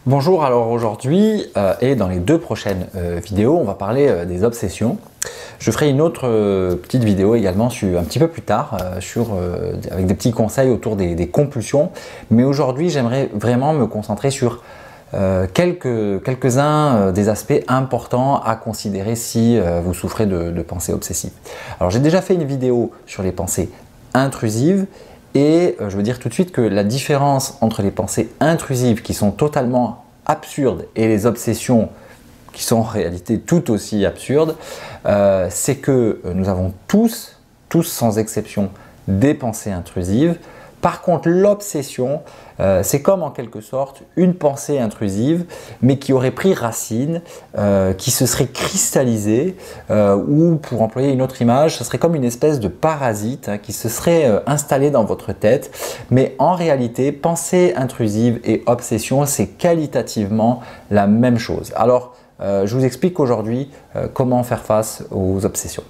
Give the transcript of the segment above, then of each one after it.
Bonjour, alors aujourd'hui et dans les deux prochaines vidéos, on va parler des obsessions. Je ferai une autre petite vidéo également un petit peu plus tard avec des petits conseils autour des compulsions. Mais aujourd'hui, j'aimerais vraiment me concentrer sur quelques-uns des aspects importants à considérer si vous souffrez de pensées obsessives. Alors j'ai déjà fait une vidéo sur les pensées intrusives. Et je veux dire tout de suite que la différence entre les pensées intrusives qui sont totalement absurdes et les obsessions qui sont en réalité tout aussi absurdes, c'est que nous avons tous sans exception, des pensées intrusives. Par contre, l'obsession, c'est comme en quelque sorte une pensée intrusive, mais qui aurait pris racine, qui se serait cristallisée, ou pour employer une autre image, ce serait comme une espèce de parasite qui se serait installé dans votre tête. Mais en réalité, pensée intrusive et obsession, c'est qualitativement la même chose. Alors, je vous explique aujourd'hui comment faire face aux obsessions.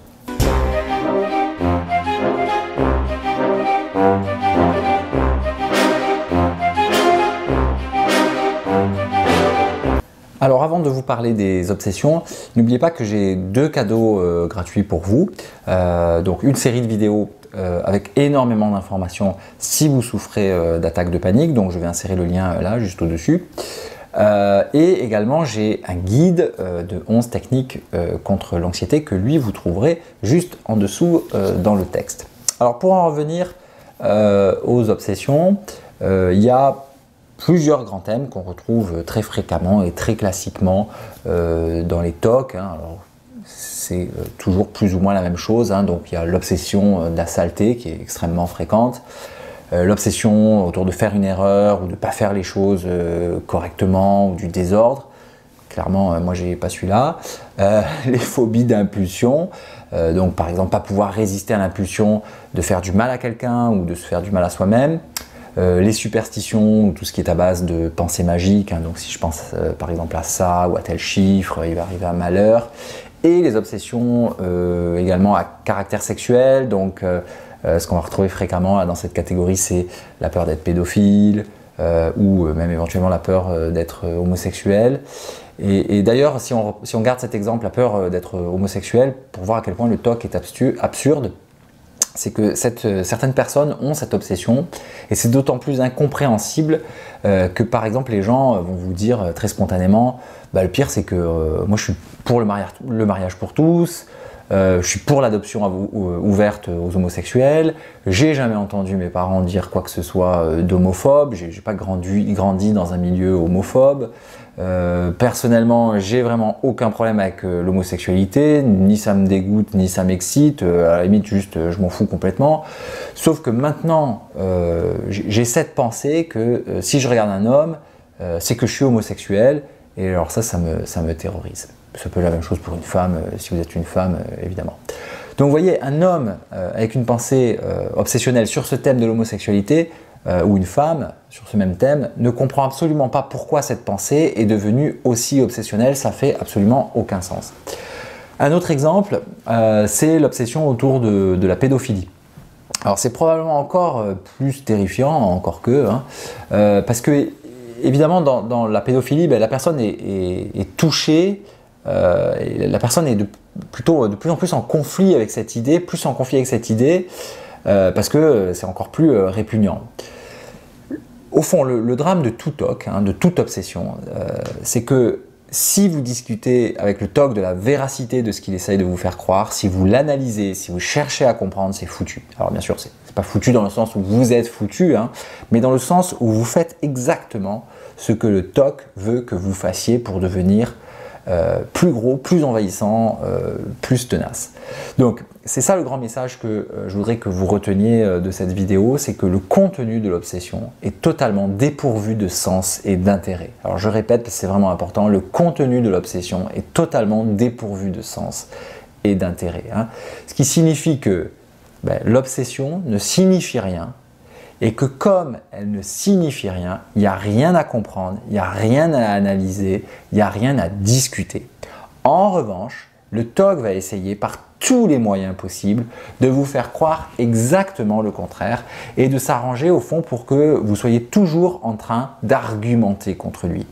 Alors avant de vous parler des obsessions, n'oubliez pas que j'ai deux cadeaux gratuits pour vous. Donc une série de vidéos avec énormément d'informations si vous souffrez d'attaques de panique. Donc je vais insérer le lien là juste au-dessus. Et également j'ai un guide de 11 techniques contre l'anxiété que lui vous trouverez juste en dessous dans le texte. Alors pour en revenir aux obsessions, il y a plusieurs grands thèmes qu'on retrouve très fréquemment et très classiquement dans les TOC. Alors, c'est toujours plus ou moins la même chose. Donc, il y a l'obsession de la saleté qui est extrêmement fréquente, l'obsession autour de faire une erreur ou de ne pas faire les choses correctement ou du désordre. Clairement, moi, j'ai pas celui-là. Les phobies d'impulsion. Donc, par exemple, pas pouvoir résister à l'impulsion de faire du mal à quelqu'un ou de se faire du mal à soi-même. Les superstitions, tout ce qui est à base de pensées magiques, donc si je pense par exemple à ça ou à tel chiffre, il va arriver un malheur. Et les obsessions également à caractère sexuel, donc ce qu'on va retrouver fréquemment là, dans cette catégorie, c'est la peur d'être pédophile ou même éventuellement la peur d'être homosexuel. Et d'ailleurs, si on garde cet exemple, la peur d'être homosexuel, pour voir à quel point le TOC est absurde, c'est que certaines personnes ont cette obsession et c'est d'autant plus incompréhensible que par exemple les gens vont vous dire très spontanément le pire c'est que moi je suis pour le mariage pour tous, je suis pour l'adoption ouverte aux homosexuels, j'ai jamais entendu mes parents dire quoi que ce soit d'homophobe, j'ai pas grandi dans un milieu homophobe. Personnellement, j'ai vraiment aucun problème avec l'homosexualité, ni ça me dégoûte, ni ça m'excite, à la limite juste je m'en fous complètement. Sauf que maintenant, j'ai cette pensée que si je regarde un homme, c'est que je suis homosexuel, et alors ça me terrorise. Ça peut être la même chose pour une femme, si vous êtes une femme, évidemment. Donc vous voyez, un homme avec une pensée obsessionnelle sur ce thème de l'homosexualité, ou une femme sur ce même thème, ne comprend absolument pas pourquoi cette pensée est devenue aussi obsessionnelle, ça fait absolument aucun sens. Un autre exemple, c'est l'obsession autour de la pédophilie. Alors c'est probablement encore plus terrifiant, encore que, parce que évidemment dans la pédophilie, la personne est touchée, et la personne est de plus en plus en conflit avec cette idée, parce que c'est encore plus répugnant. Au fond, le drame de tout TOC, de toute obsession, c'est que si vous discutez avec le TOC de la véracité de ce qu'il essaye de vous faire croire, si vous l'analysez, si vous cherchez à comprendre, c'est foutu. Alors bien sûr, c'est pas foutu dans le sens où vous êtes foutu, mais dans le sens où vous faites exactement ce que le TOC veut que vous fassiez pour devenir plus gros, plus envahissant, plus tenace. Donc c'est ça le grand message que je voudrais que vous reteniez de cette vidéo, c'est que le contenu de l'obsession est totalement dépourvu de sens et d'intérêt. Alors je répète parce que c'est vraiment important, le contenu de l'obsession est totalement dépourvu de sens et d'intérêt. Ce qui signifie que l'obsession ne signifie rien, et que comme elle ne signifie rien, il n'y a rien à comprendre, il n'y a rien à analyser, il n'y a rien à discuter. En revanche, le TOC va essayer par tous les moyens possibles de vous faire croire exactement le contraire et de s'arranger au fond pour que vous soyez toujours en train d'argumenter contre lui.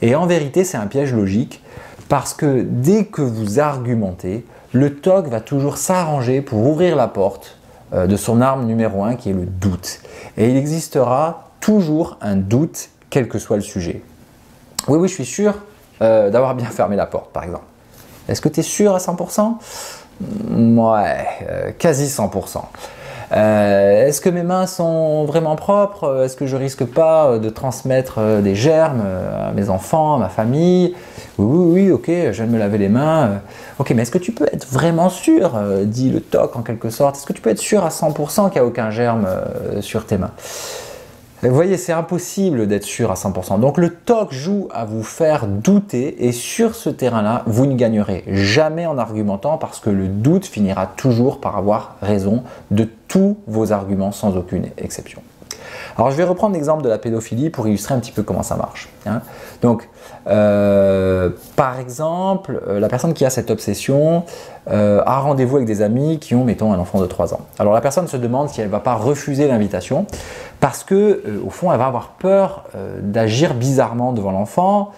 Et en vérité, c'est un piège logique parce que dès que vous argumentez, le TOC va toujours s'arranger pour ouvrir la porte de son arme numéro 1 qui est le doute. Et il existera toujours un doute, quel que soit le sujet. Oui, oui, je suis sûr d'avoir bien fermé la porte, par exemple. Est-ce que tu es sûr à 100%? Ouais, quasi 100%. Est-ce que mes mains sont vraiment propres? Est-ce que je risque pas de transmettre des germes à mes enfants, à ma famille? Oui, oui, oui, ok, je viens de me laver les mains. Ok, mais est-ce que tu peux être vraiment sûr, dit le TOC en quelque sorte, est-ce que tu peux être sûr à 100% qu'il n'y a aucun germe sur tes mains? Vous voyez, c'est impossible d'être sûr à 100%. Donc le TOC joue à vous faire douter et sur ce terrain-là, vous ne gagnerez jamais en argumentant parce que le doute finira toujours par avoir raison de tous vos arguments sans aucune exception. Alors je vais reprendre l'exemple de la pédophilie pour illustrer un petit peu comment ça marche. Donc par exemple, la personne qui a cette obsession a rendez-vous avec des amis qui ont, mettons, un enfant de 3 ans. Alors la personne se demande si elle ne va pas refuser l'invitation parce que, au fond, elle va avoir peur d'agir bizarrement devant l'enfant,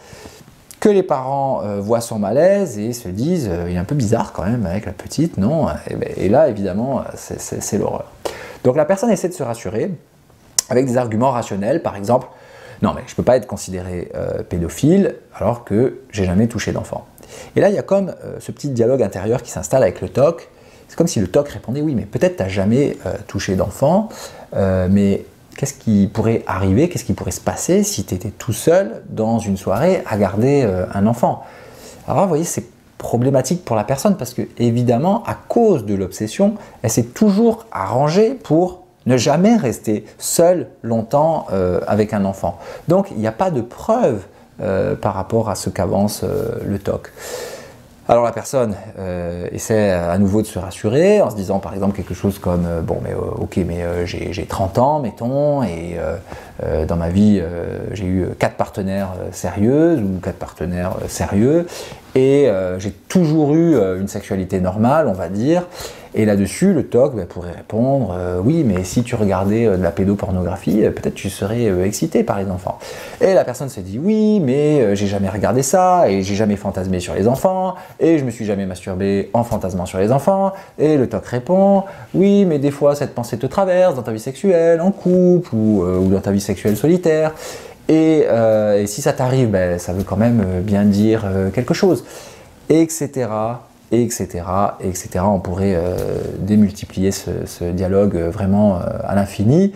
que les parents voient son malaise et se disent il est un peu bizarre quand même avec la petite, non? Et là, évidemment, c'est l'horreur. Donc la personne essaie de se rassurer avec des arguments rationnels, par exemple, non mais je ne peux pas être considéré pédophile alors que j'ai jamais touché d'enfant. Et là, il y a comme ce petit dialogue intérieur qui s'installe avec le TOC. C'est comme si le TOC répondait, oui, mais peut-être tu n'as jamais touché d'enfant, mais qu'est-ce qui pourrait arriver, qu'est-ce qui pourrait se passer si tu étais tout seul dans une soirée à garder un enfant? Alors vous voyez, c'est problématique pour la personne parce que évidemment, à cause de l'obsession, elle s'est toujours arrangée pour ne jamais rester seule longtemps avec un enfant. Donc il n'y a pas de preuve par rapport à ce qu'avance le TOC. Alors la personne essaie à nouveau de se rassurer en se disant par exemple quelque chose comme bon mais ok mais j'ai 30 ans mettons et dans ma vie j'ai eu 4 partenaires sérieuses ou 4 partenaires sérieux et j'ai toujours eu une sexualité normale on va dire. Et là-dessus, le TOC pourrait répondre oui, mais si tu regardais de la pédopornographie, peut-être tu serais excité par les enfants. Et la personne se dit oui, mais j'ai jamais regardé ça, et j'ai jamais fantasmé sur les enfants, et je me suis jamais masturbé en fantasmant sur les enfants. Et le TOC répond oui, mais des fois cette pensée te traverse dans ta vie sexuelle, en couple, ou dans ta vie sexuelle solitaire. Et si ça t'arrive, ça veut quand même bien dire quelque chose, etc. etc. On pourrait démultiplier ce dialogue vraiment à l'infini.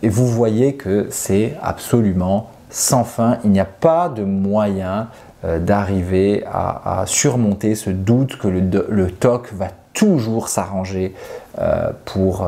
Et vous voyez que c'est absolument sans fin. Il n'y a pas de moyen d'arriver à surmonter ce doute que le TOC va toujours s'arranger pour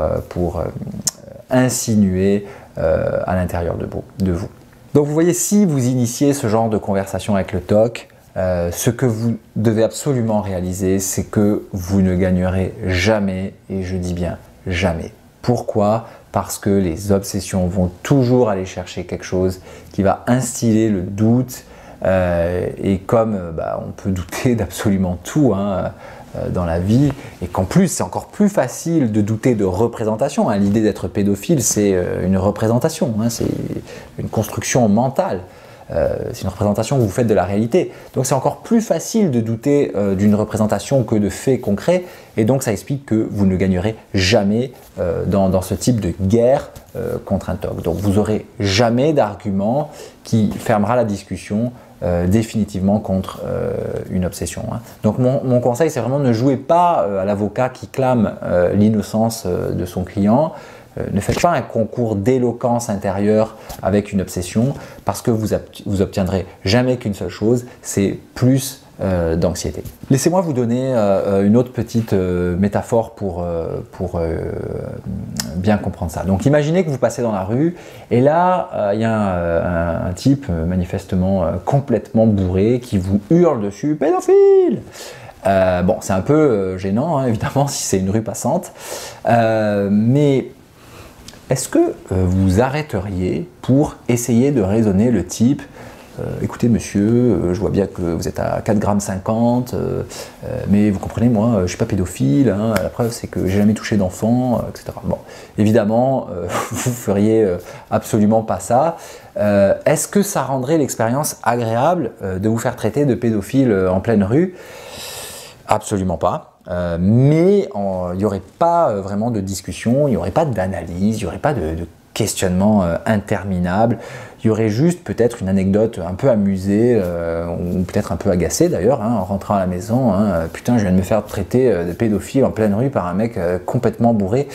insinuer à l'intérieur de vous. Donc vous voyez, si vous initiez ce genre de conversation avec le TOC, ce que vous devez absolument réaliser, c'est que vous ne gagnerez jamais, et je dis bien jamais. Pourquoi? Parce que les obsessions vont toujours aller chercher quelque chose qui va instiller le doute, et comme on peut douter d'absolument tout dans la vie, et qu'en plus c'est encore plus facile de douter de représentation. L'idée d'être pédophile, c'est une représentation, c'est une construction mentale. C'est une représentation que vous faites de la réalité. Donc c'est encore plus facile de douter d'une représentation que de faits concrets et donc ça explique que vous ne gagnerez jamais dans ce type de guerre contre un TOC. Donc vous n'aurez jamais d'argument qui fermera la discussion définitivement contre une obsession. Donc mon conseil, c'est vraiment ne jouez pas à l'avocat qui clame l'innocence de son client. Ne faites pas un concours d'éloquence intérieure avec une obsession parce que vous obtiendrez jamais qu'une seule chose, c'est plus d'anxiété. Laissez-moi vous donner une autre petite métaphore pour bien comprendre ça. Donc imaginez que vous passez dans la rue et là il y a un type manifestement complètement bourré qui vous hurle dessus « pédophile !» Bon, c'est un peu gênant évidemment si c'est une rue passante, mais est-ce que vous arrêteriez pour essayer de raisonner le type écoutez monsieur, je vois bien que vous êtes à 4,50 g, mais vous comprenez, moi, je suis pas pédophile, hein, la preuve c'est que j'ai jamais touché d'enfant, etc. Bon, évidemment, vous feriez absolument pas ça. Est-ce que ça rendrait l'expérience agréable de vous faire traiter de pédophile en pleine rue? Absolument pas. Mais il n'y aurait pas vraiment de discussion, il n'y aurait pas d'analyse, il n'y aurait pas de questionnement interminable. Il y aurait juste peut-être une anecdote un peu amusée, ou peut-être un peu agacée d'ailleurs, hein, en rentrant à la maison. Hein, putain, je viens de me faire traiter de pédophile en pleine rue par un mec complètement bourré.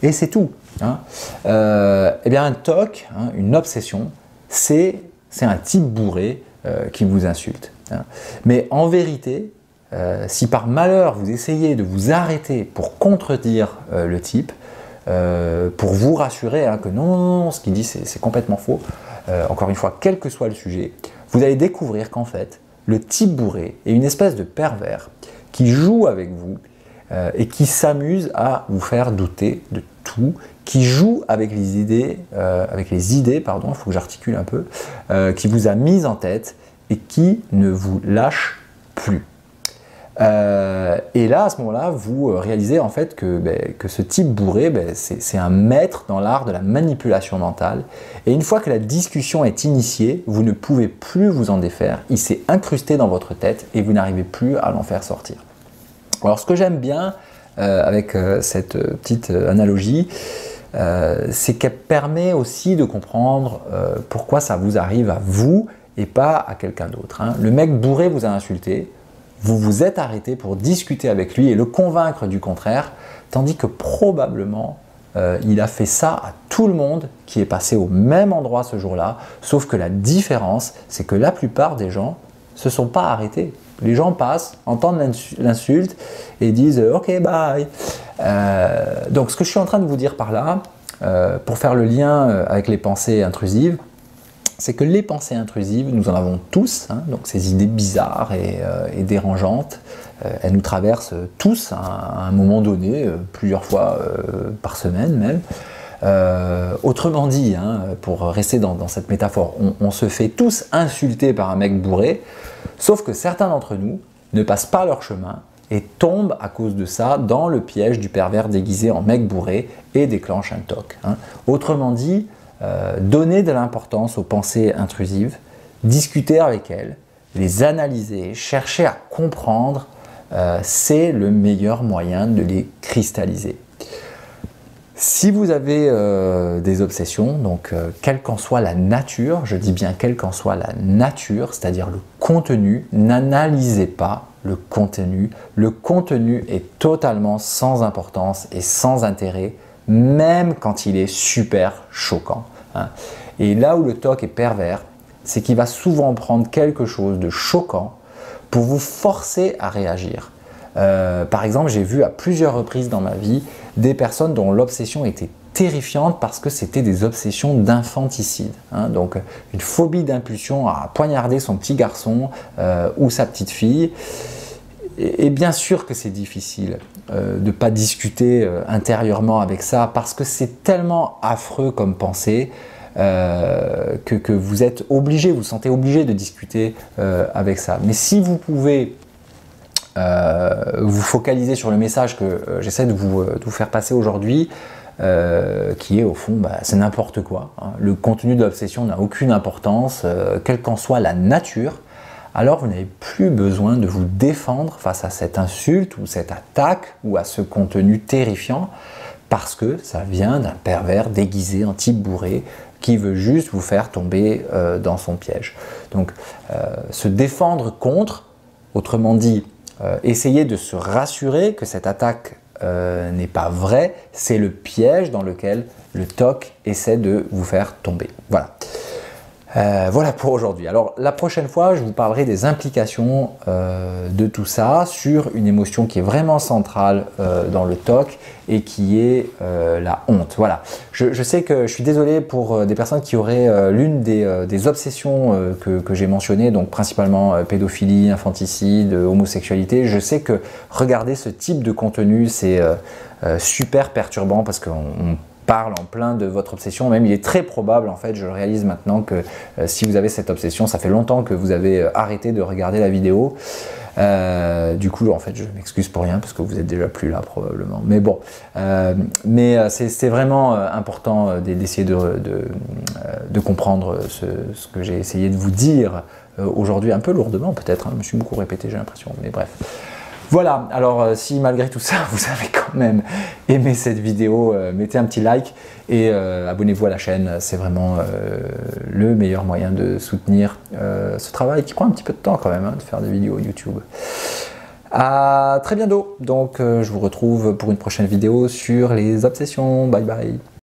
Et c'est tout. Hein. Eh bien, un TOC, hein, une obsession, c'est un type bourré qui vous insulte. Hein. Mais en vérité, si par malheur vous essayez de vous arrêter pour contredire le type, pour vous rassurer hein, que non, ce qu'il dit c'est complètement faux, encore une fois, quel que soit le sujet, vous allez découvrir qu'en fait, le type bourré est une espèce de pervers qui joue avec vous et qui s'amuse à vous faire douter de tout, qui joue avec les idées, pardon, il faut que j'articule un peu, qui vous a mis en tête et qui ne vous lâche plus. Et là, à ce moment-là, vous réalisez en fait que ce type bourré, c'est un maître dans l'art de la manipulation mentale. Et une fois que la discussion est initiée, vous ne pouvez plus vous en défaire. Il s'est incrusté dans votre tête et vous n'arrivez plus à l'en faire sortir. Alors, ce que j'aime bien avec cette petite analogie, c'est qu'elle permet aussi de comprendre pourquoi ça vous arrive à vous et pas à quelqu'un d'autre. Hein. Le mec bourré vous a insulté. Vous vous êtes arrêté pour discuter avec lui et le convaincre du contraire, tandis que probablement il a fait ça à tout le monde qui est passé au même endroit ce jour-là, sauf que la différence, c'est que la plupart des gens ne se sont pas arrêtés. Les gens passent, entendent l'insulte et disent « ok, bye ». Donc ce que je suis en train de vous dire par là, pour faire le lien avec les pensées intrusives, c'est que les pensées intrusives, nous en avons tous, hein, donc ces idées bizarres et dérangeantes, elles nous traversent tous à un moment donné, plusieurs fois par semaine même. Autrement dit, hein, pour rester dans cette métaphore, on se fait tous insulter par un mec bourré, sauf que certains d'entre nous ne passent pas leur chemin et tombent à cause de ça dans le piège du pervers déguisé en mec bourré et déclenchent un TOC. Hein. Autrement dit, donner de l'importance aux pensées intrusives, discuter avec elles, les analyser, chercher à comprendre, c'est le meilleur moyen de les cristalliser. Si vous avez des obsessions, donc quelle qu'en soit la nature, je dis bien quelle qu'en soit la nature, c'est-à-dire le contenu, n'analysez pas le contenu. Le contenu est totalement sans importance et sans intérêt, même quand il est super choquant. Hein. Et là où le TOC est pervers, c'est qu'il va souvent prendre quelque chose de choquant pour vous forcer à réagir. Par exemple, j'ai vu à plusieurs reprises dans ma vie des personnes dont l'obsession était terrifiante parce que c'était des obsessions d'infanticide. Hein. Donc une phobie d'impulsion à poignarder son petit garçon ou sa petite fille. Et bien sûr que c'est difficile de ne pas discuter intérieurement avec ça parce que c'est tellement affreux comme pensée que vous êtes obligé, vous vous sentez obligé de discuter avec ça. Mais si vous pouvez vous focaliser sur le message que j'essaie de vous faire passer aujourd'hui, qui est au fond, c'est n'importe quoi. Hein. Le contenu de l'obsession n'a aucune importance, quelle qu'en soit la nature. Alors vous n'avez plus besoin de vous défendre face à cette insulte ou cette attaque ou à ce contenu terrifiant parce que ça vient d'un pervers déguisé en type bourré qui veut juste vous faire tomber dans son piège. Donc se défendre contre, autrement dit, essayer de se rassurer que cette attaque n'est pas vraie, c'est le piège dans lequel le TOC essaie de vous faire tomber. Voilà. Voilà pour aujourd'hui. Alors la prochaine fois, je vous parlerai des implications de tout ça sur une émotion qui est vraiment centrale dans le TOC et qui est la honte. Voilà. Je sais que je suis désolé pour des personnes qui auraient l'une des obsessions que j'ai mentionnées, donc principalement pédophilie, infanticide, homosexualité. Je sais que regarder ce type de contenu, c'est super perturbant parce qu'on parle en plein de votre obsession. Même il est très probable, en fait, je réalise maintenant que si vous avez cette obsession, ça fait longtemps que vous avez arrêté de regarder la vidéo. Du coup, en fait, je m'excuse pour rien parce que vous êtes déjà plus là probablement. Mais bon, c'est vraiment important d'essayer de comprendre ce que j'ai essayé de vous dire aujourd'hui, un peu lourdement peut-être. Hein, je me suis beaucoup répété, j'ai l'impression, mais bref. Voilà, alors si malgré tout ça, vous avez quand même aimé cette vidéo, mettez un petit like et abonnez-vous à la chaîne. C'est vraiment le meilleur moyen de soutenir ce travail qui prend un petit peu de temps quand même, hein, de faire des vidéos YouTube. À très bientôt, donc je vous retrouve pour une prochaine vidéo sur les obsessions. Bye bye.